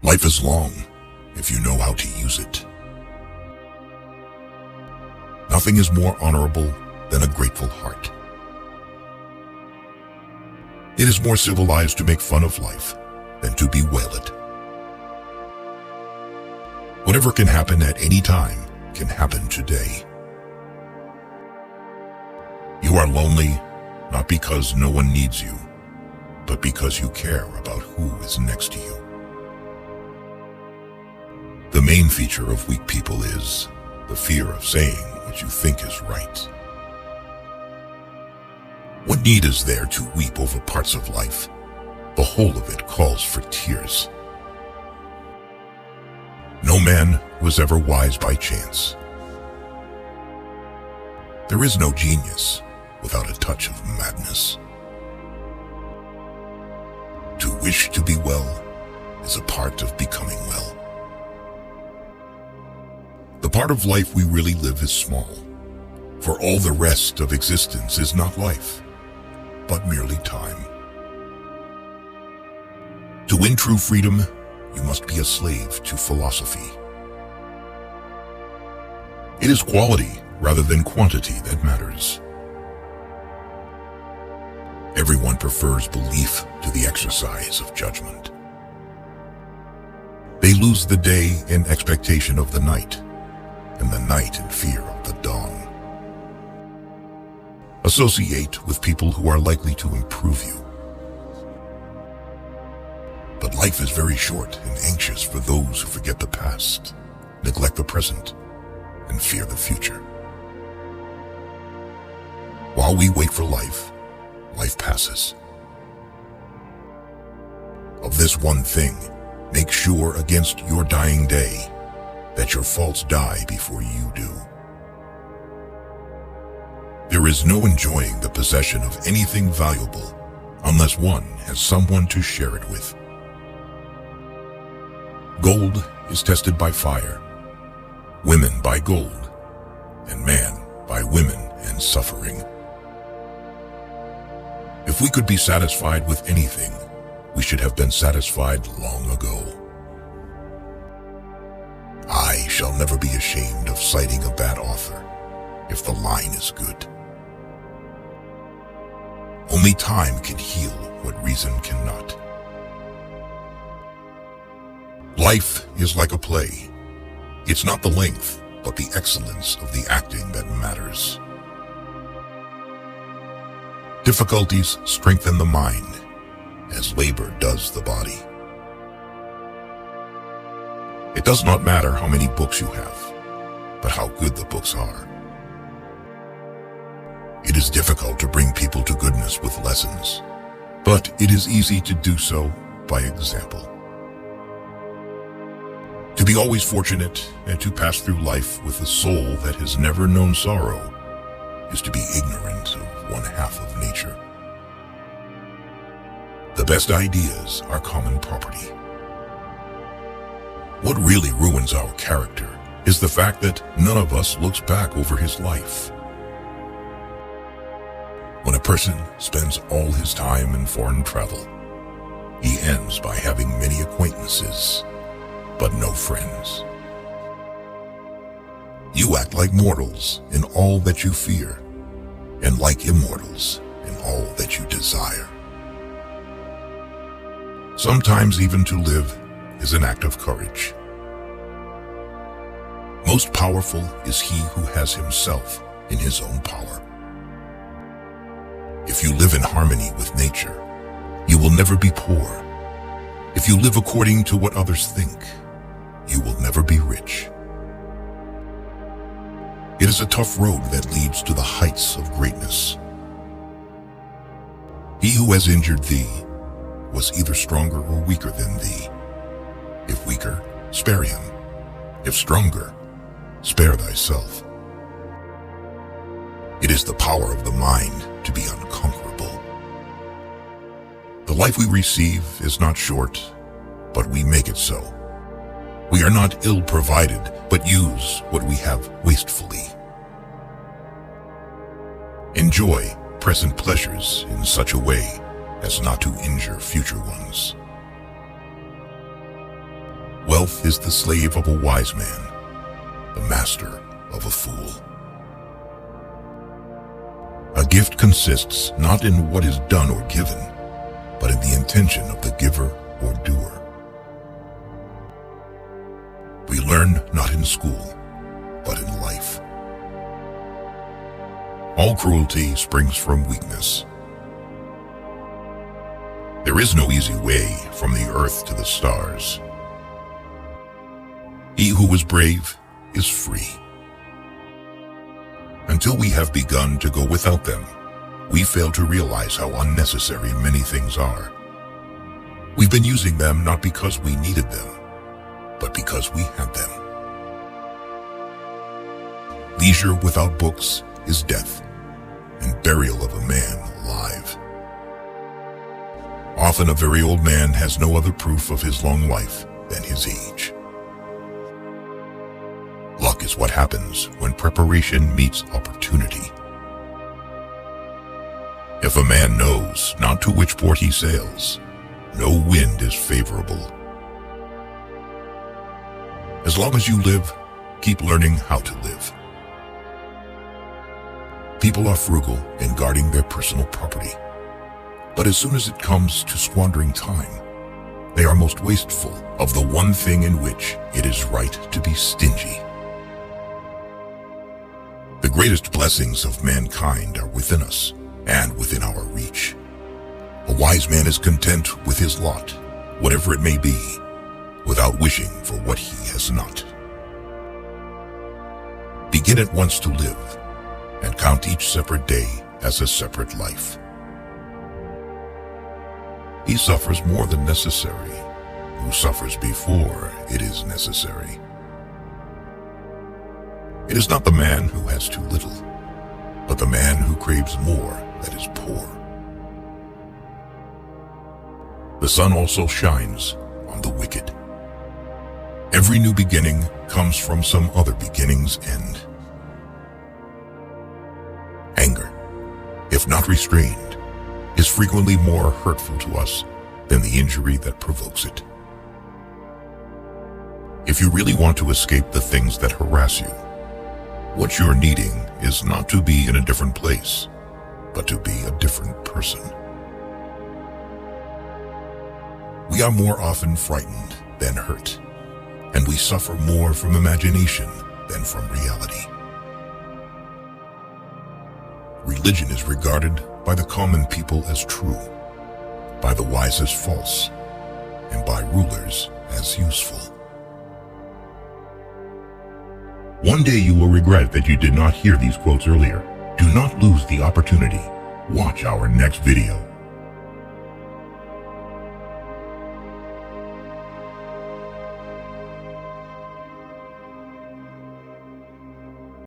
Life is long if you know how to use it. Nothing is more honorable than a grateful heart. It is more civilized to make fun of life than to bewail it. Whatever can happen at any time can happen today. You are lonely not because no one needs you, but because you care about who is next to you. The main feature of weak people is the fear of saying what you think is right. What need is there to weep over parts of life? The whole of it calls for tears. No man was ever wise by chance. There is no genius without a touch of madness. To wish to be well is a part of becoming well. The part of life we really live is small, for all the rest of existence is not life, but merely time. To win true freedom, you must be a slave to philosophy. It is quality rather than quantity that matters. Everyone prefers belief to the exercise of judgment. They lose the day in expectation of the night, and the night in fear of the dawn. Associate with people who are likely to improve you. But life is very short and anxious for those who forget the past, neglect the present, and fear the future. While we wait for life, life passes. Of this one thing, make sure against your dying day that your faults die before you do. There is no enjoying the possession of anything valuable unless one has someone to share it with. Gold is tested by fire, women by gold, and man by women and suffering. If we could be satisfied with anything, we should have been satisfied long ago. I shall never be ashamed of citing a bad author if the line is good. Only time can heal what reason cannot. Life is like a play. It's not the length, but the excellence of the acting that matters. Difficulties strengthen the mind, as labor does the body. It does not matter how many books you have, but how good the books are. It is difficult to bring people to goodness with lessons, but it is easy to do so by example. To be always fortunate and to pass through life with a soul that has never known sorrow is to be ignorant of one half of nature. The best ideas are common property. What really ruins our character is the fact that none of us looks back over his life. When a person spends all his time in foreign travel, he ends by having many acquaintances, but no friends. You act like mortals in all that you fear, and like immortals in all that you desire. Sometimes even to live is an act of courage. Most powerful is he who has himself in his own power. If you live in harmony with nature, you will never be poor. If you live according to what others think, you will never be rich. It is a tough road that leads to the heights of greatness. He who has injured thee was either stronger or weaker than thee. If weaker, spare him. If stronger, spare thyself. It is the power of the mind to be unconquerable. The life we receive is not short, but we make it so. We are not ill-provided, but use what we have wastefully. Enjoy present pleasures in such a way as not to injure future ones. Wealth is the slave of a wise man, the master of a fool. A gift consists not in what is done or given, but in the intention of the giver or doer. We learn not in school, but in life. All cruelty springs from weakness. There is no easy way from the earth to the stars. He who is brave is free. Until we have begun to go without them, we fail to realize how unnecessary many things are. We've been using them not because we needed them, but because we had them. Leisure without books is death, and burial of a man alive. Often a very old man has no other proof of his long life than his age. Luck is what happens when preparation meets opportunity. If a man knows not to which port he sails, no wind is favorable. As long as you live, keep learning how to live. People are frugal in guarding their personal property, but as soon as it comes to squandering time, they are most wasteful of the one thing in which it is right to be stingy. The greatest blessings of mankind are within us and within our reach. A wise man is content with his lot, whatever it may be, without wishing for what he has not. Begin at once to live, and count each separate day as a separate life. He suffers more than necessary, who suffers before it is necessary. It is not the man who has too little, but the man who craves more that is poor. The sun also shines on the wicked. Every new beginning comes from some other beginning's end. Anger, if not restrained, is frequently more hurtful to us than the injury that provokes it. If you really want to escape the things that harass you, what you're needing is not to be in a different place, but to be a different person. We are more often frightened than hurt, and we suffer more from imagination than from reality. Religion is regarded by the common people as true, by the wise as false, and by rulers as useful. One day you will regret that you did not hear these quotes earlier. Do not lose the opportunity. Watch our next video.